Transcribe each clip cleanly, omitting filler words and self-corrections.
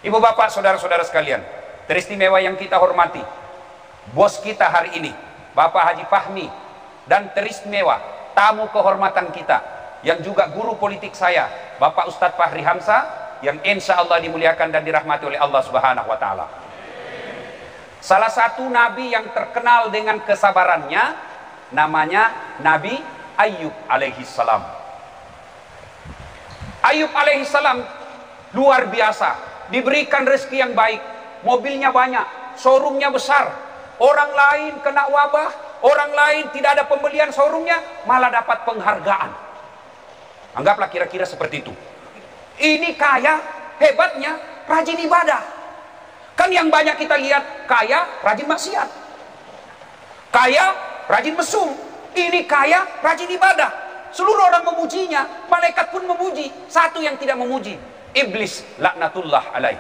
Ibu bapak, saudara-saudara sekalian, teristimewa yang kita hormati, bos kita hari ini, Bapak Haji Fahmi, dan teristimewa tamu kehormatan kita, yang juga guru politik saya, Bapak Ustadz Fahri Hamzah, yang insya Allah dimuliakan dan dirahmati oleh Allah Subhanahu wa Ta'ala. Salah satu nabi yang terkenal dengan kesabarannya, namanya Nabi Ayyub alaihissalam. Ayyub alaihissalam luar biasa, diberikan rezeki yang baik, mobilnya banyak, showroomnya besar. Orang lain kena wabah, orang lain tidak ada pembelian showroomnya, malah dapat penghargaan. Anggaplah kira-kira seperti itu. Ini kaya, hebatnya rajin ibadah. Kan yang banyak kita lihat kaya rajin maksiat, kaya rajin mesum. Ini kaya rajin ibadah. Seluruh orang memujinya, malaikat pun memuji. Satu yang tidak memuji, iblis laknatullah alaih.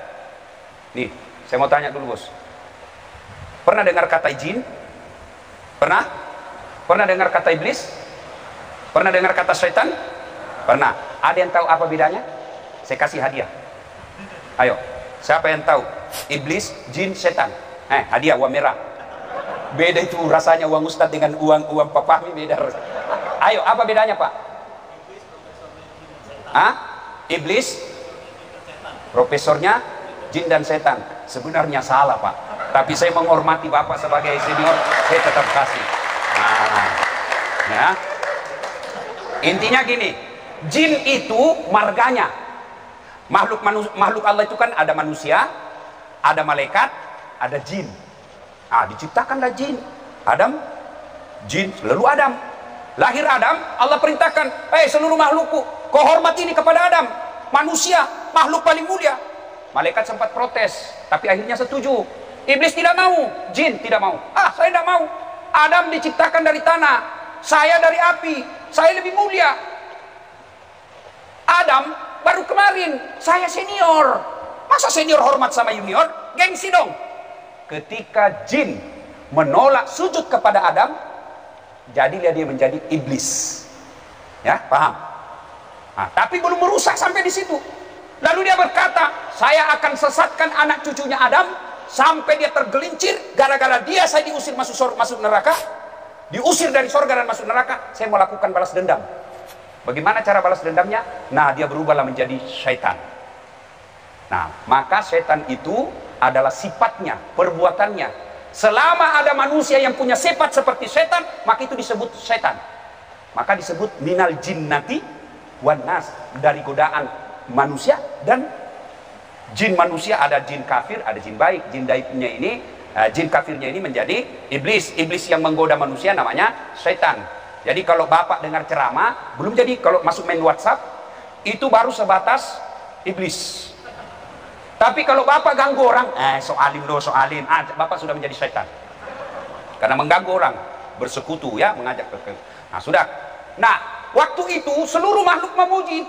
Nih, saya mau tanya dulu bos, pernah dengar kata jin? Pernah? Pernah dengar kata iblis? Pernah dengar kata syaitan? Pernah. Ada yang tahu apa bedanya? Saya kasih hadiah. Ayo, siapa yang tahu iblis, jin, setan? Hadiah uang merah. Beda itu rasanya uang ustadz dengan uang Pak Fahmi, beda. Ayo, apa bedanya Pak? Iblis, profesornya jin dan setan. Sebenarnya salah Pak, tapi saya menghormati Bapak sebagai senior, saya tetap kasih. Ya. Intinya gini, jin itu marganya. Makhluk Allah itu kan ada manusia, ada malaikat, ada jin. Diciptakanlah jin, Adam, jin, lalu Adam. Lahir Adam, Allah perintahkan, seluruh makhlukku, kau hormat ini kepada Adam, manusia, makhluk paling mulia. Malaikat sempat protes, tapi akhirnya setuju. Iblis tidak mau, jin tidak mau. Saya tidak mau. Adam diciptakan dari tanah, saya dari api, saya lebih mulia. Adam baru kemarin, saya senior. Masa senior hormat sama junior? Gengsi dong. Ketika jin menolak sujud kepada Adam, jadilah dia menjadi iblis. Ya, paham? Tapi belum merusak sampai di situ. Lalu dia berkata, saya akan sesatkan anak cucunya Adam sampai dia tergelincir. Gara-gara dia saya diusir masuk neraka, diusir dari surga dan masuk neraka. Saya mau lakukan balas dendam. Bagaimana cara balas dendamnya? Dia berubahlah menjadi syaitan. Maka syaitan itu adalah sifatnya, perbuatannya. Selama ada manusia yang punya sifat seperti setan, maka itu disebut setan. Maka disebut minal jinnati wan nas, dari godaan manusia dan jin manusia. Ada jin kafir, ada jin baik. Jin baiknya ini, jin kafirnya ini menjadi iblis. Iblis yang menggoda manusia namanya setan. Jadi kalau Bapak dengar ceramah, belum jadi kalau masuk main WhatsApp, itu baru sebatas iblis. Tapi kalau Bapak ganggu orang, soalin, Bapak sudah menjadi setan. Karena mengganggu orang, bersekutu ya, mengajak ke. Sudah. Waktu itu seluruh makhluk memuji.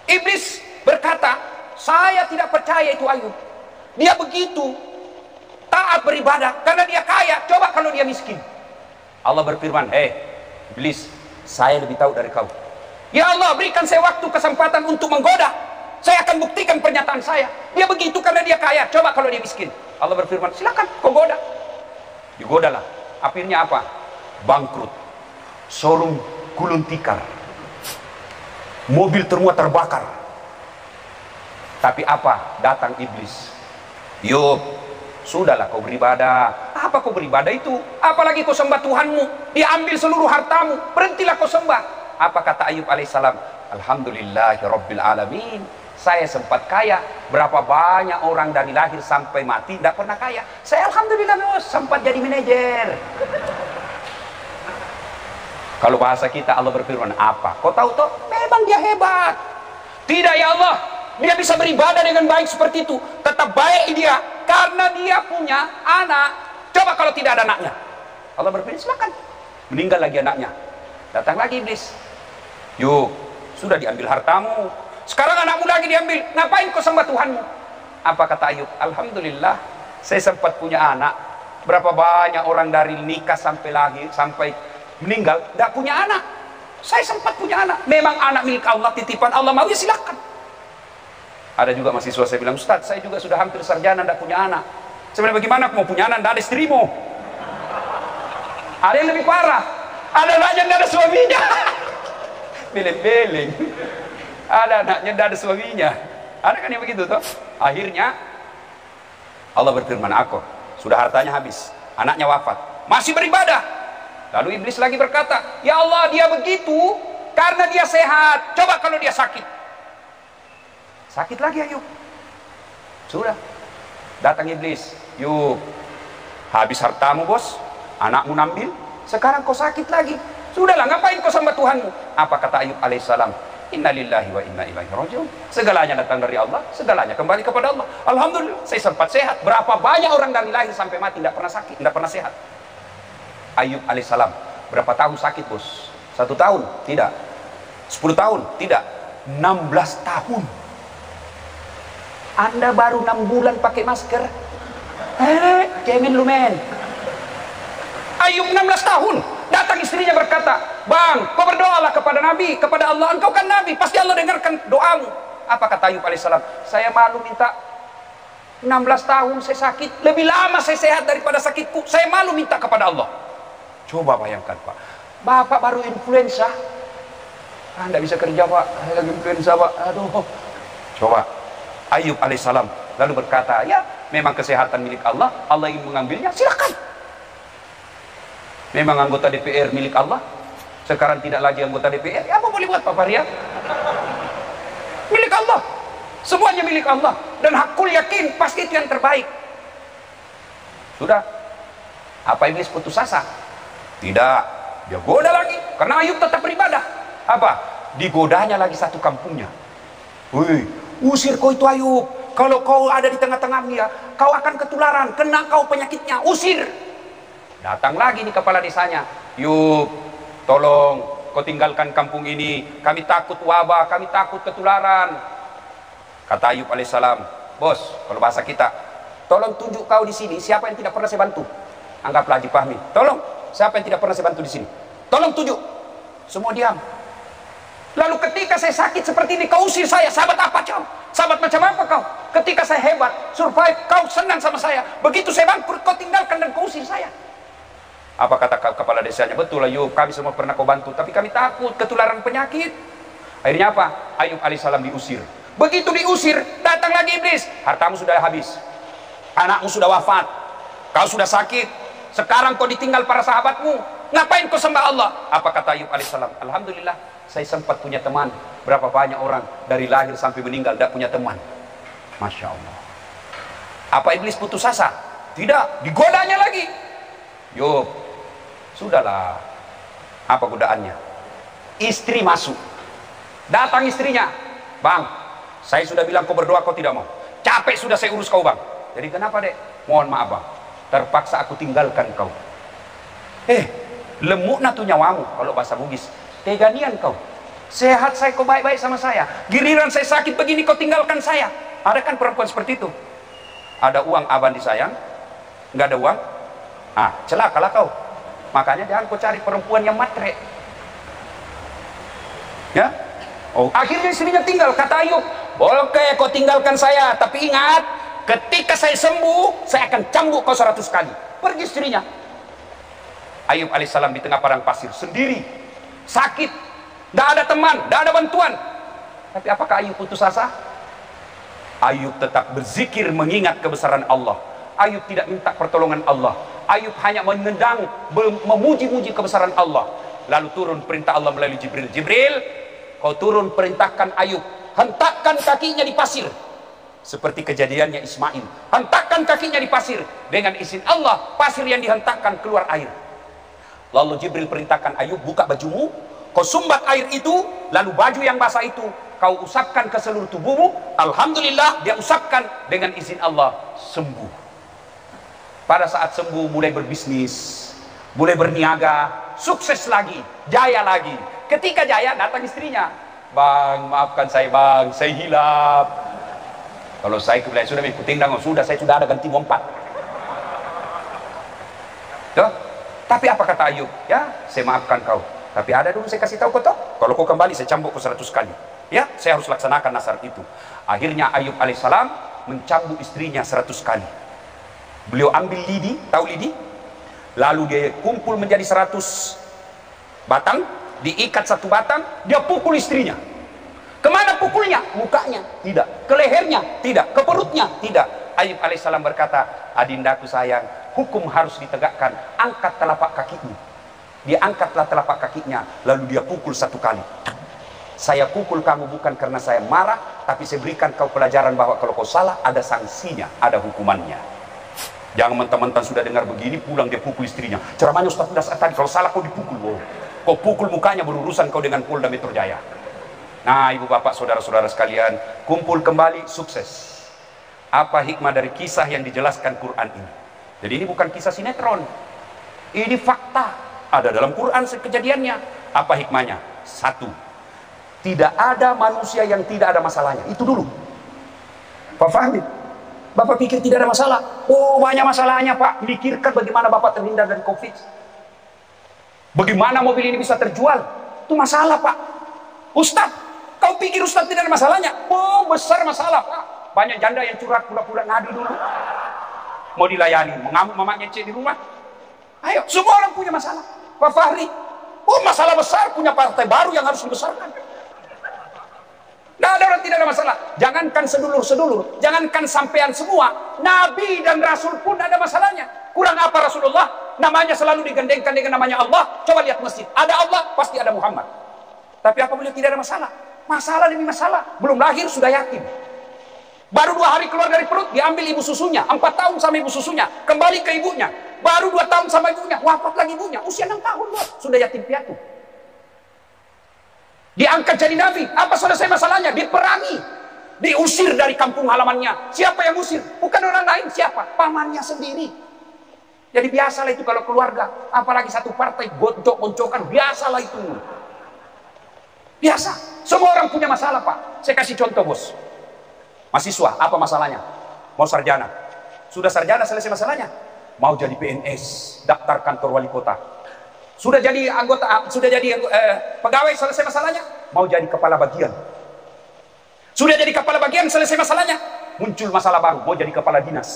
Iblis berkata, saya tidak percaya itu Ayub. Dia begitu taat beribadah karena dia kaya. Coba kalau dia miskin. Allah berfirman, Iblis, saya lebih tahu dari kau. Ya Allah, berikan saya waktu kesempatan untuk menggoda. Saya akan buktikan pernyataan saya. Dia begitu karena dia kaya. Coba kalau dia miskin. Allah berfirman, silakan kau goda. Digodalah. Akhirnya apa? Bangkrut. Showroom gulung tikar. Mobil semua terbakar. Tapi apa? Datang iblis. Yuk, sudahlah kau beribadah. Apa kau beribadah itu? Apalagi kau sembah Tuhanmu. Dia ambil seluruh hartamu. Berhentilah kau sembah. Apa kata Ayub alaihissalam? Alhamdulillahirabbil alamin. Saya sempat kaya. Berapa banyak orang dari lahir sampai mati tidak pernah kaya. Saya alhamdulillah bos, sempat jadi manajer. Kalau bahasa kita Allah berfirman apa? Kau tahu toh? Memang dia hebat. Tidak ya Allah, dia bisa beribadah dengan baik seperti itu. Tetap baik dia karena dia punya anak. Coba kalau tidak ada anaknya. Allah berfirman, silakan. Meninggal lagi anaknya. Datang lagi iblis. Yuk, sudah diambil hartamu. Sekarang anakmu lagi diambil. Ngapain kau sembah Tuhanmu? Apa kata Ayub? Alhamdulillah, saya sempat punya anak. Berapa banyak orang dari nikah sampai lahir, sampai meninggal, tidak punya anak. Saya sempat punya anak. Memang anak milik Allah, titipan Allah, mau ya silakan. Ada juga mahasiswa saya bilang, Ustaz, saya juga sudah hampir sarjana, tidak punya anak. Saya bilang, bagaimana aku mau punya anak, tidak ada istrimu? Ada yang lebih parah, ada anaknya tidak ada suaminya. Beleng-beleng. Ada anaknya tidak ada suaminya. Ada kan yang begitu toh? Akhirnya Allah berfirman, aku sudah hartanya habis, anaknya wafat, masih beribadah. Lalu iblis lagi berkata, ya Allah, dia begitu karena dia sehat. Coba kalau dia sakit. Sakit lagi Ayub. Sudah, datang iblis. Yuk, habis hartamu bos, anakmu nambil, sekarang kau sakit lagi. Sudahlah, ngapain kau sama Tuhanmu? Apa kata Ayub alaihissalam? Innalillahi wa inna ilaihi rajiun. Segalanya datang dari Allah, segalanya kembali kepada Allah. Alhamdulillah, saya sempat sehat. Berapa banyak orang dari lahir sampai mati tidak pernah sakit, tidak pernah sehat. Ayub alaihissalam berapa tahun sakit bos? 1 tahun? Tidak. 10 tahun? Tidak. 16 tahun. Anda baru 6 bulan pakai masker. Kemen lu men. Ayub 16 tahun. Datang istrinya berkata, bang, kau berdoalah kepada Nabi, kepada Allah. Engkau kan Nabi, pasti Allah dengarkan doamu. Apa kata Ayub alaihissalam? Saya malu minta 16 tahun saya sakit. Lebih lama saya sehat daripada sakitku. Saya malu minta kepada Allah. Coba bayangkan Pak. Bapak baru influenza. Anda bisa kerja Pak. Saya lagi influenza Pak. Aduh. Coba. Ayub alaihissalam lalu berkata, ya memang kesehatan milik Allah, Allah ingin mengambilnya, silakan. Memang anggota DPR milik Allah, sekarang tidak lagi anggota DPR, ya apa boleh buat Pak Faria? Milik Allah, semuanya milik Allah, dan hakul yakin pasti itu yang terbaik. Sudah, apa iblis putus asa? Tidak, dia goda lagi, karena Ayub tetap beribadah. Apa? Digodanya lagi satu kampungnya. Wih, usir kau itu Ayub. Kalau kau ada di tengah-tengahnya, kau akan ketularan, kena kau penyakitnya, usir. Datang lagi nih kepala desanya. Yuk, tolong kau tinggalkan kampung ini. Kami takut wabah, kami takut ketularan. Kata Ayub alaihissalam, bos, kalau bahasa kita, tolong tunjuk kau di sini siapa yang tidak pernah saya bantu. Anggaplah Haji Fahmi. Tolong, siapa yang tidak pernah saya bantu di sini? Tolong tunjuk. Semua diam. Lalu ketika saya sakit seperti ini, kau usir saya. Sahabat apa kau? Sahabat macam apa kau? Ketika saya hebat, survive, kau senang sama saya. Begitu saya bangkrut, kau tinggalkan dan kau usir saya. Apa kata kepala desanya? Betul Ayub, kami semua pernah kau bantu, tapi kami takut ketularan penyakit. Akhirnya apa? Ayub alaihissalam diusir. Begitu diusir, datang lagi iblis. Hartamu sudah habis, anakmu sudah wafat, kau sudah sakit. Sekarang kau ditinggal para sahabatmu. Ngapain kau sembah Allah? Apa kata Ayub alaihissalam? Alhamdulillah, saya sempat punya teman. Berapa banyak orang dari lahir sampai meninggal tidak punya teman. Masya Allah. Apa iblis putus asa? Tidak, digodanya lagi. Yuk, sudahlah. Apa godaannya? Istri masuk. Datang istrinya. Bang, saya sudah bilang kau berdoa, kau tidak mau. Capek sudah saya urus kau bang. Jadi kenapa dek? Mohon maaf bang, terpaksa aku tinggalkan kau. Lemuk na tu nyawamu, kalau bahasa Bugis. Teganian kau. Sehat saya, kau baik-baik sama saya. Giliran saya sakit begini, kau tinggalkan saya. Ada kan perempuan seperti itu? Ada uang abang disayang, nggak ada uang, celakalah kau. Makanya jangan kau cari perempuan yang matre. Ya, akhirnya istrinya tinggal. Kata Ayub, boleh kau tinggalkan saya, tapi ingat, ketika saya sembuh, saya akan cambuk kau 100 kali. Pergi istrinya. Ayub alaihissalam di tengah padang pasir sendiri, sakit, tidak ada teman, tidak ada bantuan. Tapi apakah Ayub putus asa? Ayub tetap berzikir mengingat kebesaran Allah. Ayub tidak minta pertolongan Allah. Ayub hanya menendang, memuji-muji kebesaran Allah. Lalu turun perintah Allah melalui Jibril. Jibril, kau turun perintahkan Ayub, hentakkan kakinya di pasir. Seperti kejadiannya Ismail. Hentakkan kakinya di pasir. Dengan izin Allah, pasir yang dihentakkan keluar air. Lalu Jibril perintahkan Ayub, buka bajumu, kau sumbat air itu, lalu baju yang basah itu kau usapkan ke seluruh tubuhmu. Alhamdulillah, dia usapkan, dengan izin Allah sembuh. Pada saat sembuh mulai berbisnis, mulai berniaga, sukses lagi, jaya lagi. Ketika jaya datang istrinya, bang maafkan saya bang, saya hilap. Kalau saya kemudian sudah mengikuti sudah, saya sudah ada ganti mompat. Tuh. Tapi apa kata Ayub? Ya, saya maafkan kau. Tapi ada dulu saya kasih tahu kau toh. Kalau kau kembali, saya cambuk kau 100 kali. Ya, saya harus laksanakan nasar itu. Akhirnya Ayub alaihissalam mencambuk istrinya 100 kali. Beliau ambil lidi, tahu lidi? Lalu dia kumpul menjadi 100 batang, diikat satu batang, dia pukul istrinya. Kemana pukulnya? Mukanya? Tidak. Ke lehernya? Tidak. Ke perutnya? Tidak. Ayub alaihissalam berkata, adindaku sayang, hukum harus ditegakkan. Angkat telapak kakinya. Dia angkatlah telapak kakinya, lalu dia pukul 1 kali. Saya pukul kamu bukan karena saya marah, tapi saya berikan kau pelajaran bahwa kalau kau salah ada sanksinya, ada hukumannya. Jangan mentang-mentang sudah dengar begini pulang dia pukul istrinya. Ceramahnya Ustaz udah tadi, kalau salah kau dipukul. Wow. Kau pukul mukanya, berurusan kau dengan Polda Metro Jaya. Nah, ibu bapak saudara-saudara sekalian, kumpul kembali, sukses. Apa hikmah dari kisah yang dijelaskan Quran ini? Jadi ini bukan kisah sinetron, ini fakta, ada dalam Quran kejadiannya. Apa hikmahnya? 1, tidak ada manusia yang tidak ada masalahnya. Itu dulu. Pak Fahmi, Bapak pikir tidak ada masalah? Oh, banyak masalahnya Pak. Pikirkan bagaimana Bapak terhindar dari COVID. Bagaimana mobil ini bisa terjual? Itu masalah Pak. Ustaz, kau pikir Ustaz tidak ada masalahnya? Oh, besar masalah Pak. Banyak janda yang curhat pura-pura ngadu dulu. Mau dilayani, mengamuk mamanya cek di rumah. Ayo, semua orang punya masalah. Pak Fahri, oh masalah besar, punya partai baru yang harus dibesarkan. Tidak ada orang tidak ada masalah. Jangankan sedulur-sedulur, jangankan sampean semua, Nabi dan Rasul pun ada masalahnya. Kurang apa Rasulullah? Namanya selalu digandengkan dengan namanya Allah. Coba lihat masjid, ada Allah, pasti ada Muhammad. Tapi apa beliau tidak ada masalah? Masalah demi masalah. Belum lahir sudah yatim. Baru 2 hari keluar dari perut, diambil ibu susunya. 4 tahun sama ibu susunya, kembali ke ibunya. Baru 2 tahun sama ibunya, wafat lagi ibunya. Usia 6 tahun loh, sudah yatim piatu. Diangkat jadi nabi, apa selesai masalahnya? Diperangi, diusir dari kampung halamannya. Siapa yang usir? Bukan orang lain, siapa? Pamannya sendiri. Jadi biasalah itu kalau keluarga, apalagi satu partai goncok-goncokan, biasalah itu. Biasa, semua orang punya masalah Pak. Saya kasih contoh bos. Mahasiswa, apa masalahnya? Mau sarjana. Sudah sarjana selesai masalahnya? Mau jadi PNS, daftar kantor wali kota. Sudah jadi anggota, sudah jadi pegawai, selesai masalahnya, mau jadi kepala bagian. Sudah jadi kepala bagian, selesai masalahnya, muncul masalah baru, mau jadi kepala dinas.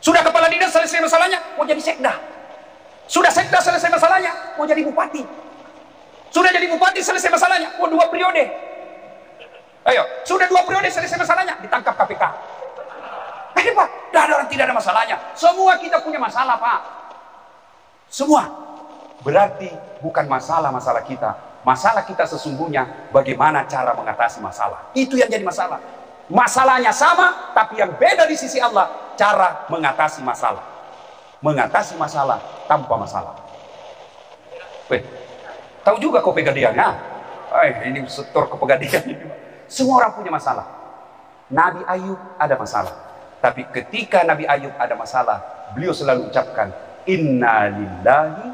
Sudah kepala dinas, selesai masalahnya, mau jadi sekda. Sudah sekda, selesai masalahnya, mau jadi bupati. Sudah jadi bupati, selesai masalahnya, mau 2 periode. Ayo, sudah 2 periode, selesai masalahnya, ditangkap KPK. Ayo Pak, tidak ada orang tidak ada masalahnya. Semua kita punya masalah Pak. Semua. Berarti bukan masalah-masalah kita. Masalah kita sesungguhnya bagaimana cara mengatasi masalah. Itu yang jadi masalah. Masalahnya sama, tapi yang beda di sisi Allah, cara mengatasi masalah. Mengatasi masalah tanpa masalah. Weh, tahu juga kau pegadiannya? Ini setor ke pegadian. Semua orang punya masalah. Nabi Ayub ada masalah. Tapi ketika Nabi Ayub ada masalah, beliau selalu ucapkan, Inna lillahi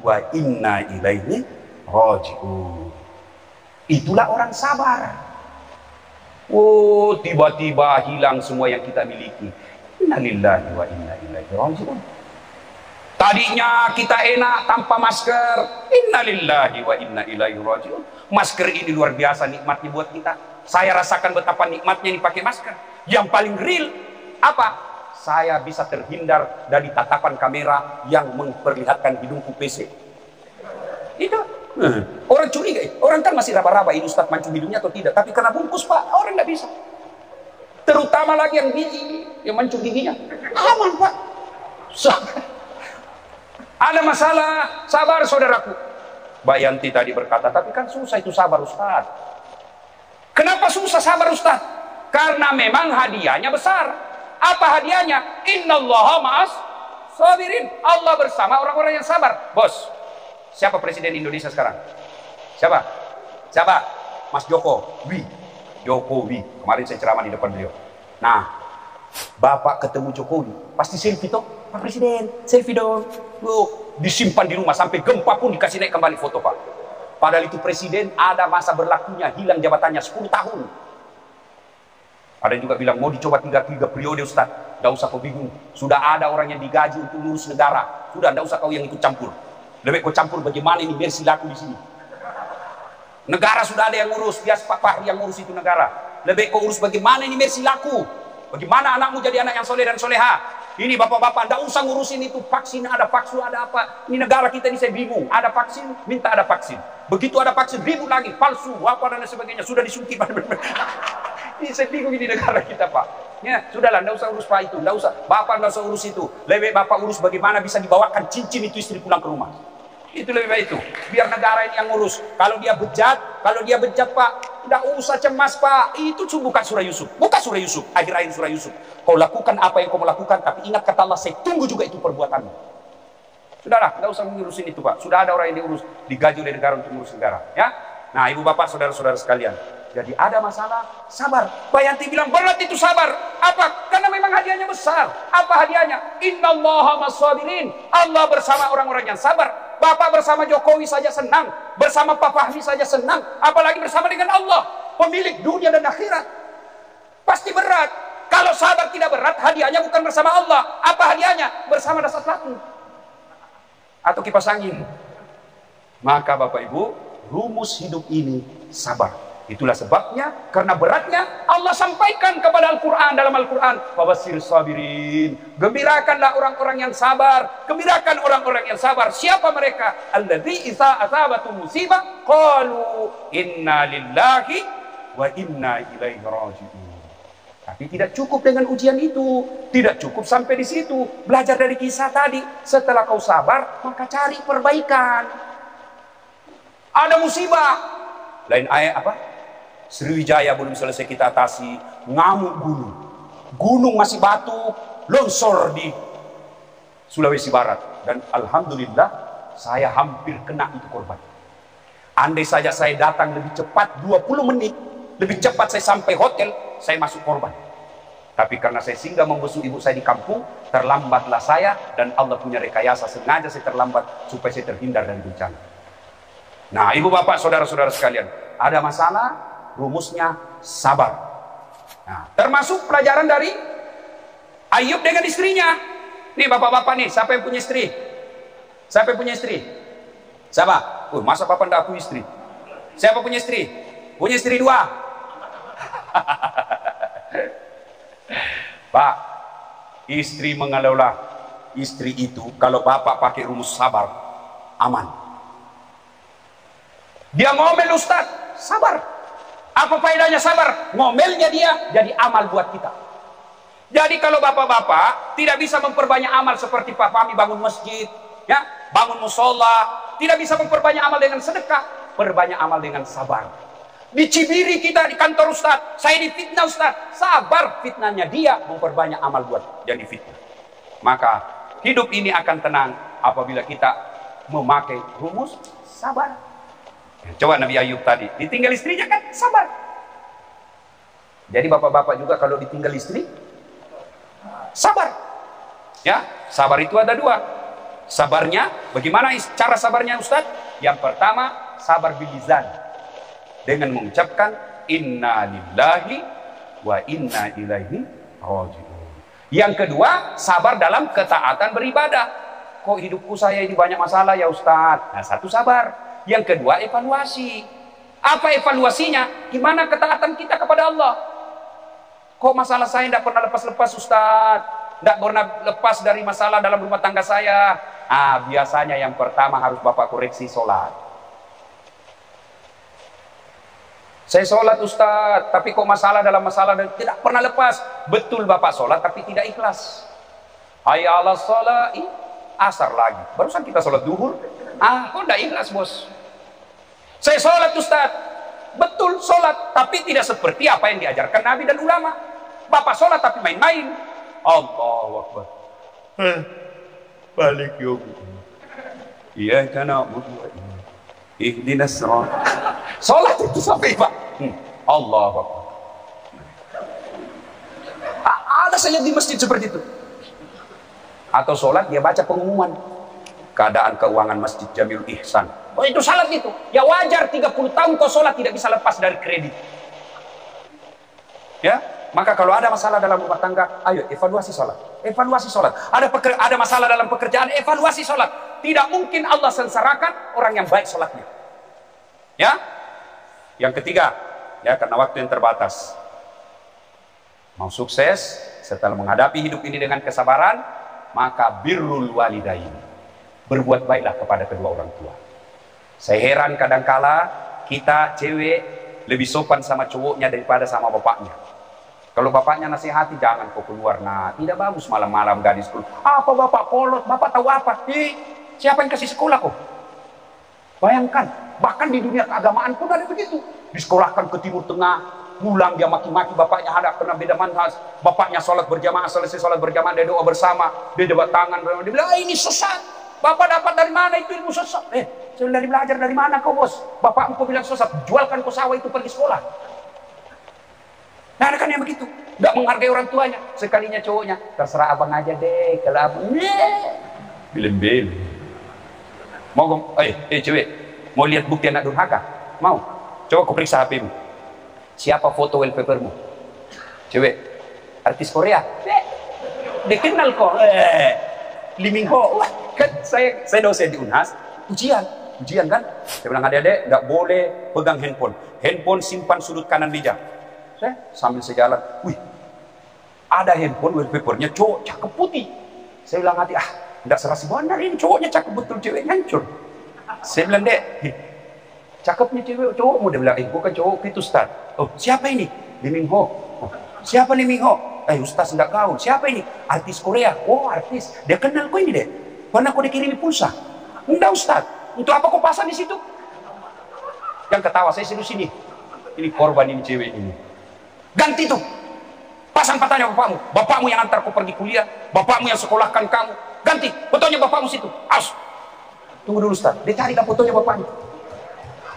wa inna ilaihi raji'un. Itulah orang sabar. Oh, tiba-tiba hilang semua yang kita miliki. Inna lillahi wa inna ilaihi raji'un. Tadinya kita enak tanpa masker. Inna lillahi wa inna ilaihi raji'un. Masker ini luar biasa nikmatnya buat kita. Saya rasakan betapa nikmatnya ini pakai masker. Yang paling real apa? Saya bisa terhindar dari tatapan kamera yang memperlihatkan hidungku PC. Itu orang curiga, orang kan masih raba-raba ini Ustaz mancung hidungnya atau tidak, tapi karena bungkus Pak, orang nggak bisa. Terutama lagi yang gigi, yang mancung giginya, aman Pak. Ada masalah, sabar saudaraku. Mbak Yanti tadi berkata, tapi kan susah itu sabar Ustaz. Kenapa susah sabar Ustaz? Karena memang hadiahnya besar. Apa hadiahnya? Innallaha ma'as sabirin. Allah bersama orang-orang yang sabar. Bos, siapa presiden Indonesia sekarang? Siapa? Siapa? Mas Jokowi. Jokowi. Kemarin saya ceramah di depan beliau. Nah, Bapak ketemu Jokowi, pasti selfie toh? Pak Presiden, selfie dong. Loh, disimpan di rumah sampai gempa pun dikasih naik kembali foto Pak. Padahal itu presiden ada masa berlakunya, hilang jabatannya 10 tahun. Ada yang juga bilang mau dicoba 3 periode Ustaz. Tidak usah kau bingung. Sudah ada orang yang digaji untuk ngurus negara. Sudah tidak usah kau yang ikut campur. Lebih kau campur bagaimana ini mercy laku di sini. Negara sudah ada yang ngurus, biar Pak Fahri yang ngurus itu negara. Lebih kau urus bagaimana ini Mercy laku, bagaimana anakmu jadi anak yang soleh dan soleha. Ini bapak-bapak tidak usah ngurusin itu vaksin, ada vaksin, ada apa. Ini negara kita ini saya bingung, ada vaksin minta ada vaksin, begitu ada vaksin ribut lagi palsu apa dan sebagainya, sudah disuntik. Ini saya bingung ini negara kita Pak. Ya sudahlah, tidak usah urus Pak itu, tidak usah bapak, tidak usah urus itu. Lebih bapak urus bagaimana bisa dibawakan cincin itu istri pulang ke rumah. Itu lebih baik itu, biar negara ini yang ngurus. Kalau dia bejat Pak, tidak usah cemas Pak. Itu bukan surah Yusuf, bukan surah Yusuf, akhir-akhir surah Yusuf. Kau lakukan apa yang kau lakukan, tapi ingat kata Allah, saya tunggu juga itu perbuatanmu. Sudahlah, tidak usah mengurusin itu Pak. Sudah ada orang yang diurus, digaji oleh negara untuk mengurus negara. Ya, nah ibu bapak saudara-saudara sekalian. Jadi ada masalah, sabar. Pak Yanti bilang berat itu sabar. Apa? Karena memang hadiahnya besar. Apa hadiahnya? Innallaha mas-sabirin. Allah bersama orang-orang yang sabar. Bapak bersama Jokowi saja senang, bersama Pak Fahmi saja senang, apalagi bersama dengan Allah, pemilik dunia dan akhirat. Pasti berat. Kalau sabar tidak berat, hadiahnya bukan bersama Allah. Apa hadiahnya? Bersama dasar satu atau kipas angin. Maka Bapak Ibu, rumus hidup ini sabar. Itulah sebabnya, karena beratnya Allah sampaikan kepada Al-Quran, dalam Al-Quran, Fabashir sabirin, gembirakanlah orang-orang yang sabar, gembirakan orang-orang yang sabar. Siapa mereka? Alladzi idza asabatu musibah qalu inna lillahi wa inna ilaihi raji'un. Tapi tidak cukup dengan ujian itu, tidak cukup sampai di situ. Belajar dari kisah tadi, setelah kau sabar, maka cari perbaikan. Ada musibah, lain ayat apa? Sriwijaya belum selesai kita atasi, ngamuk gunung. Gunung masih batu, longsor di Sulawesi Barat. Dan alhamdulillah saya hampir kena itu korban. Andai saja saya datang lebih cepat 20 menit, lebih cepat saya sampai hotel, saya masuk korban. Tapi karena saya singgah membesuk ibu saya di kampung, terlambatlah saya, dan Allah punya rekayasa, sengaja saya terlambat supaya saya terhindar dari bencana. Nah, ibu bapak, saudara-saudara sekalian, ada masalah, rumusnya sabar. Nah, termasuk pelajaran dari Ayub dengan istrinya. Nih bapak-bapak nih, siapa yang punya istri? Siapa yang punya istri? Siapa? Masa papa tidak punya istri? Siapa punya istri? Punya istri 2. Pak, istri mengelola istri itu, kalau bapak pakai rumus sabar, aman. Dia ngomel Ustaz, sabar. Apa faedahnya sabar? Ngomelnya dia jadi amal buat kita. Jadi kalau bapak-bapak tidak bisa memperbanyak amal seperti Pak Fahmi bangun masjid, ya, bangun musola, tidak bisa memperbanyak amal dengan sedekah, perbanyak amal dengan sabar. Di Cibiri kita di kantor Ustaz, saya difitnah Ustaz, sabar, fitnahnya dia memperbanyak amal buat jadi fitnah. Maka hidup ini akan tenang apabila kita memakai rumus sabar. Coba Nabi Ayub tadi, ditinggal istrinya kan sabar. Jadi bapak-bapak juga kalau ditinggal istri, sabar. Ya, sabar itu ada 2. Sabarnya, bagaimana cara sabarnya Ustaz? Yang pertama, sabar bilizan, dengan mengucapkan inna lillahi wa inna ilaihi raji'un. Yang kedua, sabar dalam ketaatan beribadah. Kok hidupku saya ini banyak masalah ya Ustaz? Nah, satu sabar. Yang kedua, evaluasi. Apa evaluasinya? Gimana ketaatan kita kepada Allah? Kok masalah saya tidak pernah lepas-lepas Ustaz? Tidak pernah lepas dari masalah dalam rumah tangga saya. Biasanya yang pertama harus Bapak koreksi sholat. Saya sholat Ustaz, tapi kok masalah dalam masalah dan tidak pernah lepas. Betul Bapak sholat, tapi tidak ikhlas. Hayya 'alas sholat, asar lagi. Barusan kita sholat duhur. Kok tidak ikhlas bos? Saya sholat Ustaz, betul sholat, tapi tidak seperti apa yang diajarkan Nabi dan ulama. Bapak sholat tapi main-main. Allahu Akbar. Balik yuk. Iya karena ihdinas sirat. Sholat itu sampai Pak. Allahu Akbar. Ada saya di masjid seperti itu. Atau sholat dia baca pengumuman keadaan keuangan Masjid Jamil Ihsan. Oh itu salat itu. Ya wajar 30 tahun kau sholat tidak bisa lepas dari kredit. Ya, maka kalau ada masalah dalam rumah tangga, ayo evaluasi sholat. Evaluasi sholat. Ada masalah dalam pekerjaan, evaluasi sholat. Tidak mungkin Allah sengsarakan orang yang baik sholatnya. Ya, Yang ketiga, ya karena waktu yang terbatas, mau sukses setelah menghadapi hidup ini dengan kesabaran, maka birrul walidain, berbuat baiklah kepada kedua orang tua. Saya heran kadangkala kita cewek lebih sopan sama cowoknya daripada sama bapaknya. Kalau bapaknya nasihati, jangan kau keluar, nah tidak bagus malam-malam gadis keluar. Apa bapak kolot, bapak tahu apa? Siapa yang kasih sekolah kok? Bayangkan, bahkan di dunia keagamaan pun ada begitu. Disekolahkan ke Timur Tengah, pulang dia maki-maki bapaknya, ada pernah beda manhaj. Bapaknya sholat berjamaah, selesai sholat berjamaah dia doa bersama, dia jabat tangan, dia bilang, ini sesat. Bapak dapat dari mana itu ilmu sesat? Saya dari belajar dari mana kau bos? Bapakmu kau bilang sesat, jualkan kau sawah itu pergi sekolah. Nah ada kan yang begitu, nggak menghargai orang tuanya. Sekalinya cowoknya, terserah abang aja deh, kalau abang bilen-bilen. Mau cewek, mau lihat bukti anak durhaka? Mau? Coba kau periksa HP-mu. Siapa foto wallpapermu? Cewek, artis Korea. Dikenal kok. Lee Min Ho. Kan saya dosen di Unhas, ujian kan? Saya bilang adik-adik nggak boleh pegang handphone simpan sudut kanan meja. Saya sambil sejalan, wih, ada handphone wallpapernya cowok cakep putih. Saya bilang hati, nggak serasi benar ini cowoknya cakep betul, ceweknya hancur. Saya bilang dek, cakepnya cewek cowokmu. Dia bilang, bukan cowok itu Ustaz. Oh, siapa ini? Lee Min Ho. Oh, siapa Lee Min Ho? Ustaz enggak gaul. Siapa ini? Artis Korea. Oh, artis. Dia kenal kok ini deh. Pernah kau dikirimi pulsa? Enggak Ustaz. Untuk apa kau pasang di situ? Yang ketawa saya sedu sini. Ini korban ini cewek ini. Ganti tuh. Pasang patahnya bapakmu. Bapakmu yang antar kau pergi kuliah. Bapakmu yang sekolahkan kamu. Ganti. Fotonya bapakmu situ. Aus. Tunggu dulu Ustaz. Dia carikan fotonya bapaknya.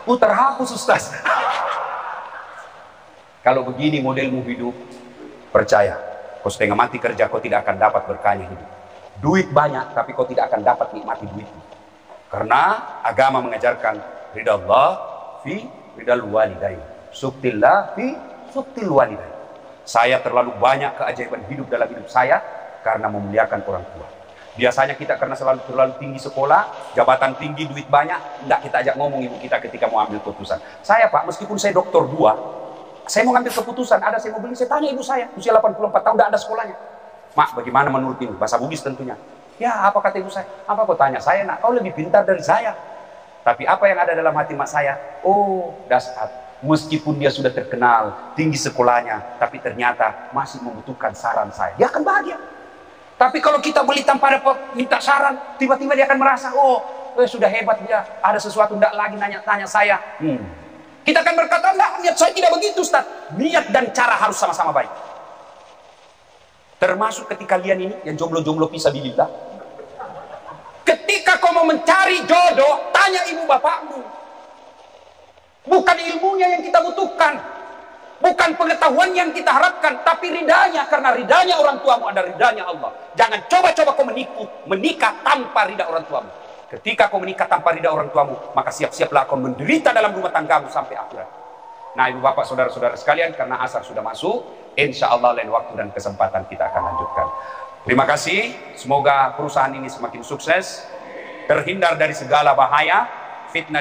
Terhapus Ustaz. Kalau begini modelmu hidup, percaya, kau setengah mati kerja, kau tidak akan dapat berkahnya hidup. Duit banyak, tapi kau tidak akan dapat nikmati duitmu. Karena agama mengajarkan ridha Allah fi ridal walidain, suktillah fi suktil walidain. Saya terlalu banyak keajaiban hidup dalam hidup saya karena memuliakan orang tua. Biasanya kita karena terlalu tinggi sekolah, jabatan tinggi, duit banyak, tidak kita ajak ngomong ibu kita ketika mau ambil keputusan. Saya Pak, meskipun saya doktor 2, saya mau ngambil keputusan, saya mau beli, saya tanya ibu saya, usia 84 tahun, tidak ada sekolahnya. Mak, bagaimana menurut ibu? Bahasa Bugis tentunya. Ya, apa kata ibu saya? Apa kau tanya? Saya nak, kau lebih pintar dari saya. Tapi apa yang ada dalam hati mak saya? Oh, dasar. Meskipun dia sudah terkenal, tinggi sekolahnya, tapi ternyata masih membutuhkan saran saya. Dia akan bahagia. Tapi kalau kita beli tanpa ada minta saran, tiba-tiba dia akan merasa, sudah hebat dia, ada sesuatu tidak lagi tanya saya. Kita akan berkata, enggak, niat saya tidak begitu Ustaz. Niat dan cara harus sama-sama baik. Termasuk ketika kalian ini, yang jomblo-jomblo fisabilillah. Ketika kau mau mencari jodoh, tanya ibu bapakmu. Bukan ilmunya yang kita butuhkan. Bukan pengetahuan yang kita harapkan, tapi ridanya. Karena ridanya orang tuamu ada ridanya Allah. Jangan coba-coba kau menikah tanpa ridha orang tuamu. Ketika kau menikah tanpa ridha orang tuamu, maka siap-siaplah kau menderita dalam rumah tanggamu sampai akhirat. Nah, ibu bapak, saudara-saudara sekalian, karena asar sudah masuk, insya Allah lain waktu dan kesempatan kita akan lanjutkan. Terima kasih. Semoga perusahaan ini semakin sukses, terhindar dari segala bahaya, fitnah.